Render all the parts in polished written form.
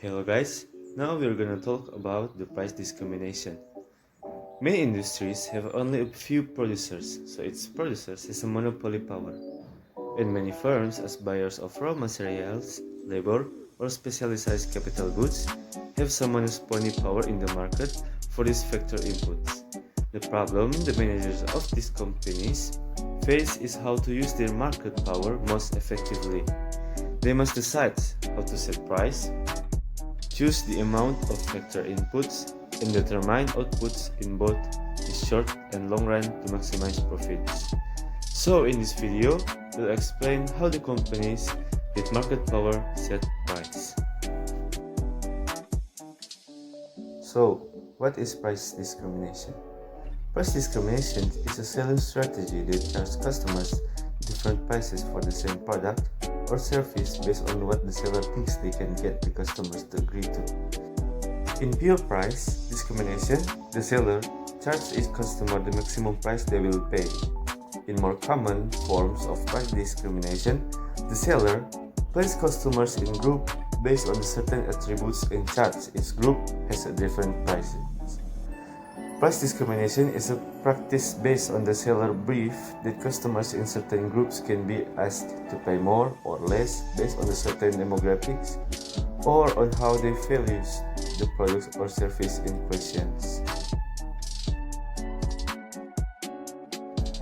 Hello guys, now we're gonna talk about the price discrimination. Many industries have only a few producers, so its producers has a monopoly power. And many firms, as buyers of raw materials, labor, or specialized capital goods, have some monopoly power in the market for these factor inputs. The problem the managers of these companies face is how to use their market power most effectively. They must decide how to set price, choose the amount of factor inputs, and determine outputs in both the short and long run to maximize profits. So in this video, we'll explain how the companies with market power set price. So, what is price discrimination? Price discrimination is a selling strategy that charges customers different prices for the same product or service based on what the seller thinks they can get the customers to agree to. In pure price discrimination, the seller charges each customer the maximum price they will pay. In more common forms of price discrimination, the seller places customers in groups based on certain attributes and charges each group has a different price. Price discrimination is a practice based on the seller brief that customers in certain groups can be asked to pay more or less based on a certain demographics or on how they value the product or service in questions.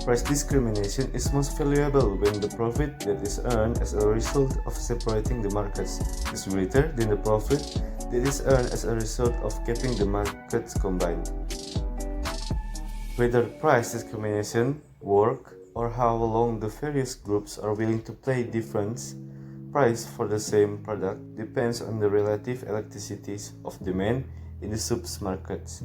Price discrimination is most valuable when the profit that is earned as a result of separating the markets is greater than the profit that is earned as a result of keeping the markets combined. Whether price discrimination works or how long the various groups are willing to pay different price for the same product depends on the relative elasticities of demand in the supermarkets.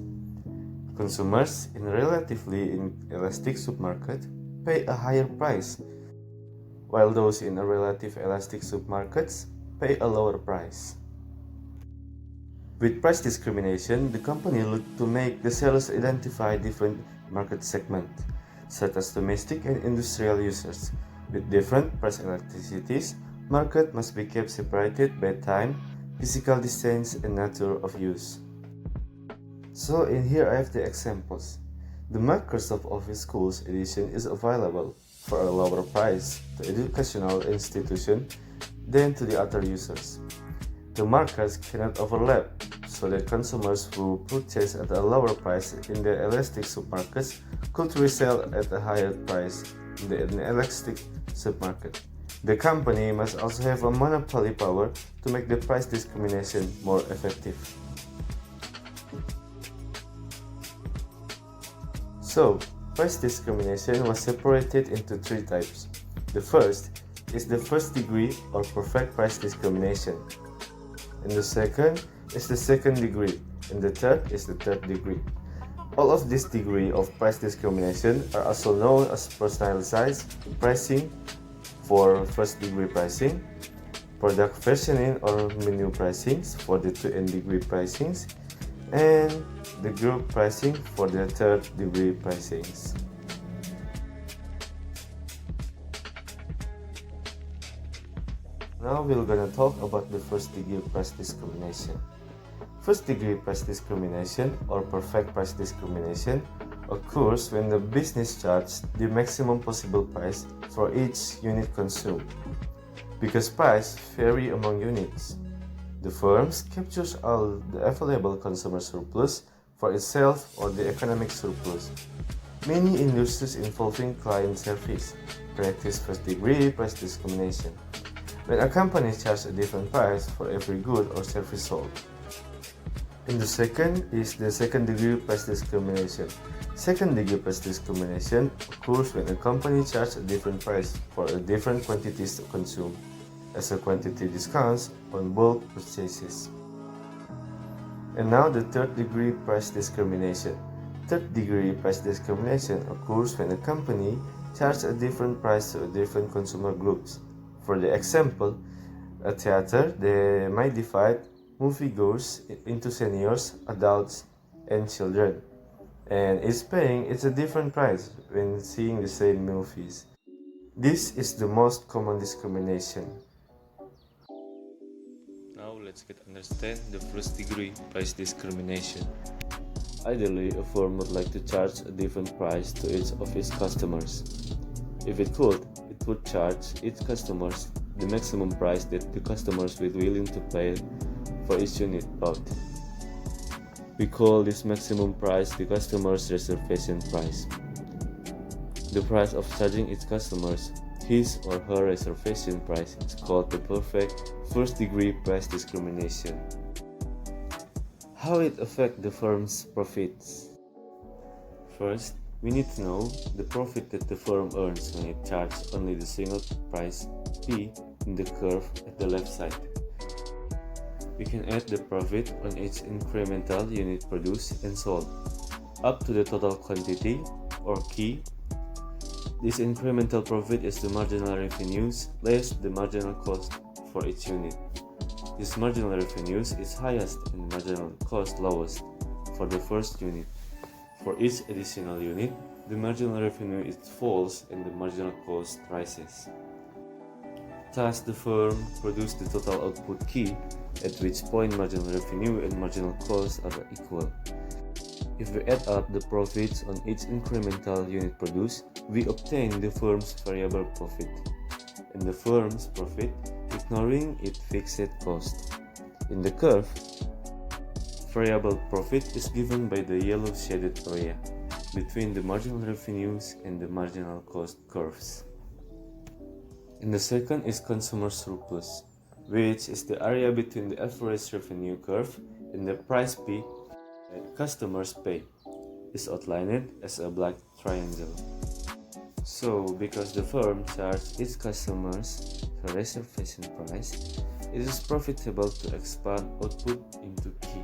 Consumers in a relatively inelastic supermarket pay a higher price, while those in a relative elastic supermarkets pay a lower price. With price discrimination, the company looked to make the sellers identify different market segments, such as domestic and industrial users. With different price elasticities, market must be kept separated by time, physical distance, and nature of use. So in here I have the examples. The Microsoft Office Schools edition is available for a lower price to educational institution than to the other users. The markets cannot overlap, so that consumers who purchase at a lower price in the elastic supermarkets could resell at a higher price in the inelastic supermarket. The company must also have a monopoly power to make the price discrimination more effective. So, price discrimination was separated into three types. The first is the first degree or perfect price discrimination. And the second is the second degree, and the third is the third degree. All of these degrees of price discrimination are also known as personalized pricing for first degree pricing, product versioning or menu pricings for the 2 degree pricings, and the group pricing for the third degree pricings. Now we're gonna talk about the first degree price discrimination. First degree price discrimination or perfect price discrimination occurs when the business charges the maximum possible price for each unit consumed. Because price vary among units, the firms captures all the available consumer surplus for itself or the economic surplus. Many industries involving client service practice first degree price discrimination, when a company charges a different price for every good or service sold. And the second is the second degree price discrimination. Second degree price discrimination occurs when a company charges a different price for a different quantities to consume, as a quantity discounts on bulk purchases. And now the third degree price discrimination. Third degree price discrimination occurs when a company charges a different price to different consumer groups. For the example, a theater, they might divide moviegoers into seniors, adults, and children, and is paying a different price when seeing the same movies. This is the most common discrimination. Now let's understand the first degree price discrimination. Ideally, a firm would like to charge a different price to each of its customers. If it could, it would charge its customers the maximum price that the customers will be willing to pay for each unit bought. We call this maximum price the customer's reservation price. The price of charging its customers his or her reservation price is called the perfect first-degree price discrimination. How it affects the firm's profits? First, we need to know the profit that the firm earns when it charges only the single price P in the curve at the left side. We can add the profit on each incremental unit produced and sold up to the total quantity or key. This incremental profit is the marginal revenues less the marginal cost for each unit. This marginal revenues is highest and marginal cost lowest for the first unit. For each additional unit, the marginal revenue falls and the marginal cost rises. Thus, the firm produces the total output key, at which point marginal revenue and marginal costs are equal. If we add up the profits on each incremental unit produced, we obtain the firm's variable profit, and the firm's profit ignoring its fixed cost. In the curve, variable profit is given by the yellow shaded area between the marginal revenues and the marginal cost curves. And the second is consumer surplus, which is the area between the average revenue curve and the price P that customers pay, is outlined as a black triangle. So, because the firm charges its customers the reservation price, it is profitable to expand output into key.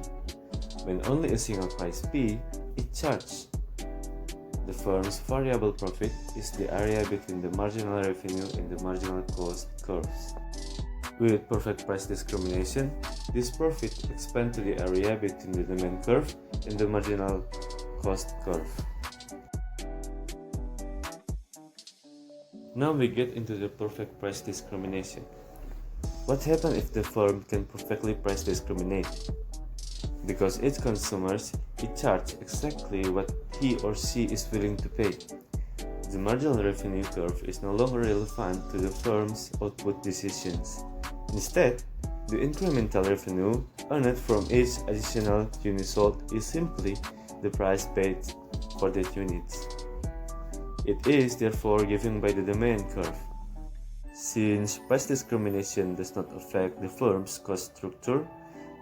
When only a single price P is charged, the firm's variable profit is the area between the marginal revenue and the marginal cost curves. With perfect price discrimination, this profit expands to the area between the demand curve and the marginal cost curve. Now we get into the perfect price discrimination. What happens if the firm can perfectly price discriminate? Because its consumers, it charges exactly what he or she is willing to pay. The marginal revenue curve is no longer relevant to the firm's output decisions. Instead, the incremental revenue earned from each additional unit sold is simply the price paid for that unit. It is therefore given by the demand curve. Since price discrimination does not affect the firm's cost structure,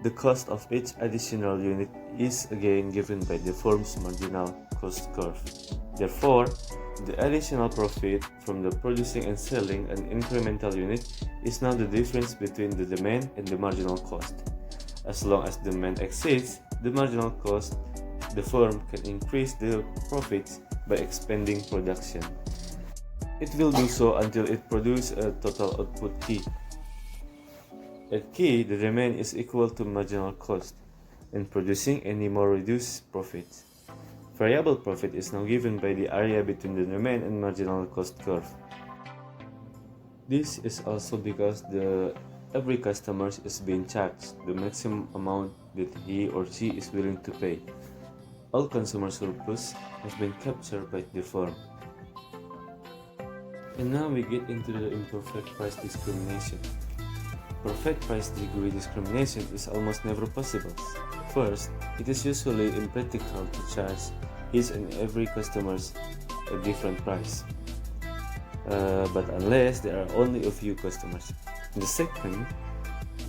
the cost of each additional unit is again given by the firm's marginal cost curve. Therefore, the additional profit from the producing and selling an incremental unit is now the difference between the demand and the marginal cost. As long as demand exceeds the marginal cost, the firm can increase the profits by expanding production. It will do so until it produces a total output key. At key, the demand is equal to marginal cost, and producing any more reduced profit. Variable profit is now given by the area between the demand and marginal cost curve. This is also because every customer is being charged the maximum amount that he or she is willing to pay. All consumer surplus has been captured by the firm. And now we get into the imperfect price discrimination. Perfect price degree discrimination is almost never possible. First, it is usually impractical to charge each and every customer a different price, but unless there are only a few customers. And the second,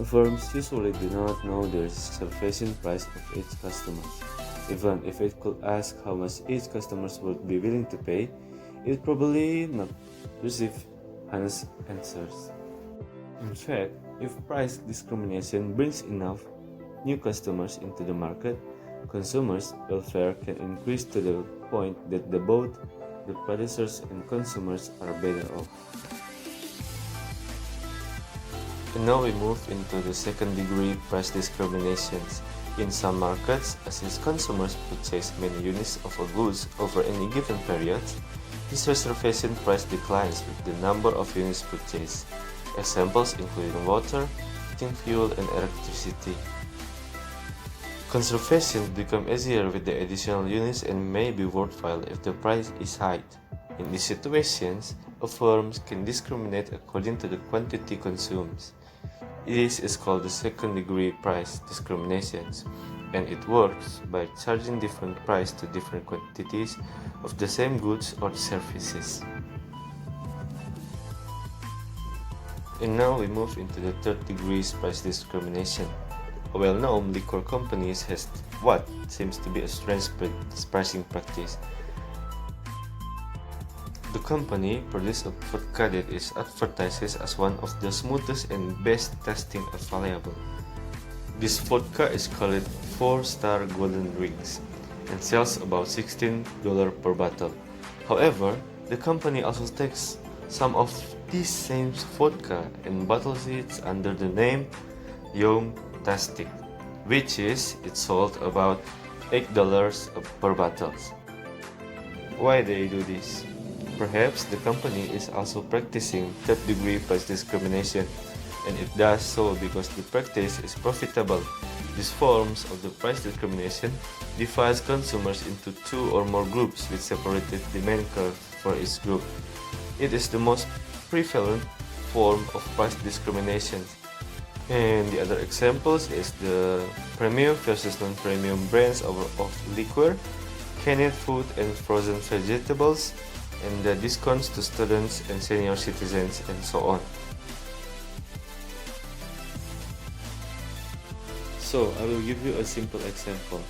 firms usually do not know the reservation price of each customer. Even if it could ask how much each customer would be willing to pay, it would probably not receive honest answers. In fact, if price discrimination brings enough new customers into the market, consumers' welfare can increase to the point that both the producers and consumers are better off. And now we move into the second degree price discriminations. In some markets, since consumers purchase many units of a goods over any given period, this reservation price declines with the number of units purchased. Examples including water, heating fuel and electricity. Conservation becomes easier with the additional units and may be worthwhile if the price is high. In these situations, a firm can discriminate according to the quantity consumed. This is called the second-degree price discrimination, and it works by charging different price to different quantities of the same goods or services. And now we move into the third-degree price discrimination. A well-known liquor company has what seems to be a strange pricing practice. The company produces a vodka that is advertised as one of the smoothest and best tasting available. This vodka is called 4-star Golden Rings and sells about $16 per bottle. However, the company also takes some of this same vodka and bottles it under the name Young Tastic, which is it sold about $8 per bottle. Why they do this? Perhaps the company is also practicing third-degree price discrimination, and it does so because the practice is profitable. These forms of the price discrimination divides consumers into two or more groups with separated demand curves for each group. It is the most prevalent form of price discrimination. And the other examples is the premium versus non-premium brands of liquor, canned food and frozen vegetables, and the discounts to students and senior citizens, and so on. So, I will give you a simple example.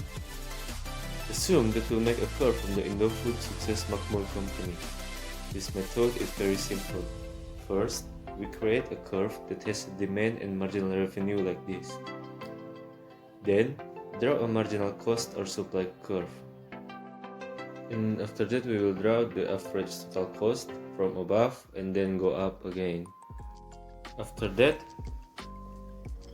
Assume that we'll make a curve from the Indofood Success Makmur company. This method is very simple. First, we create a curve that has a demand and marginal revenue like this. Then, draw a marginal cost or supply curve. And after that we will draw the average total cost from above and then go up again. After that,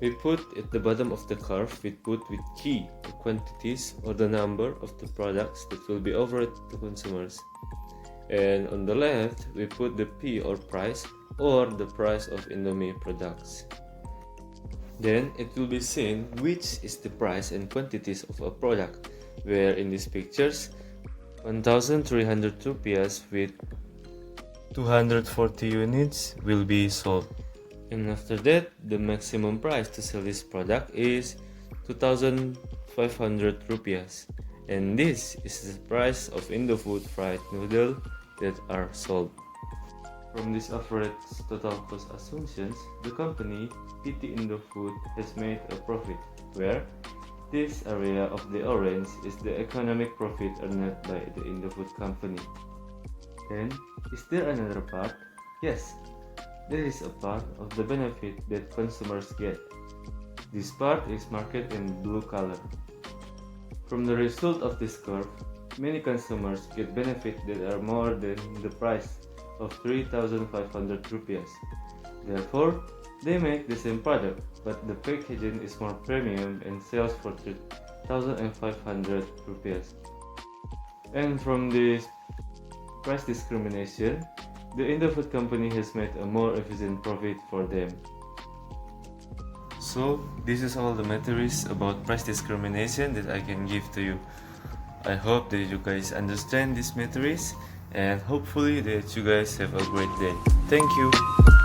we put at the bottom of the curve, we put with key the quantities or the number of the products that will be offered to consumers. And on the left, we put the P or price or the price of Indomie products. Then it will be seen which is the price and quantities of a product, where in these pictures 1,300 rupiahs with 240 units will be sold. And after that, the maximum price to sell this product is 2,500 rupiahs. And this is the price of Indofood fried noodle that are sold. From this average total cost assumptions, the company PT Indofood has made a profit, where this area of the orange is the economic profit earned by the Indofood company. Then, is there another part? Yes, there is a part of the benefit that consumers get. This part is marked in blue color. From the result of this curve, many consumers get benefits that are more than the price of 3,500 rupiahs. Therefore, they make the same product, but the packaging is more premium and sells for 3,500 rupiahs. And from this price discrimination, the Indofood company has made a more efficient profit for them. So, this is all the materials about price discrimination that I can give to you. I hope that you guys understand these materials, and hopefully that you guys have a great day. Thank you.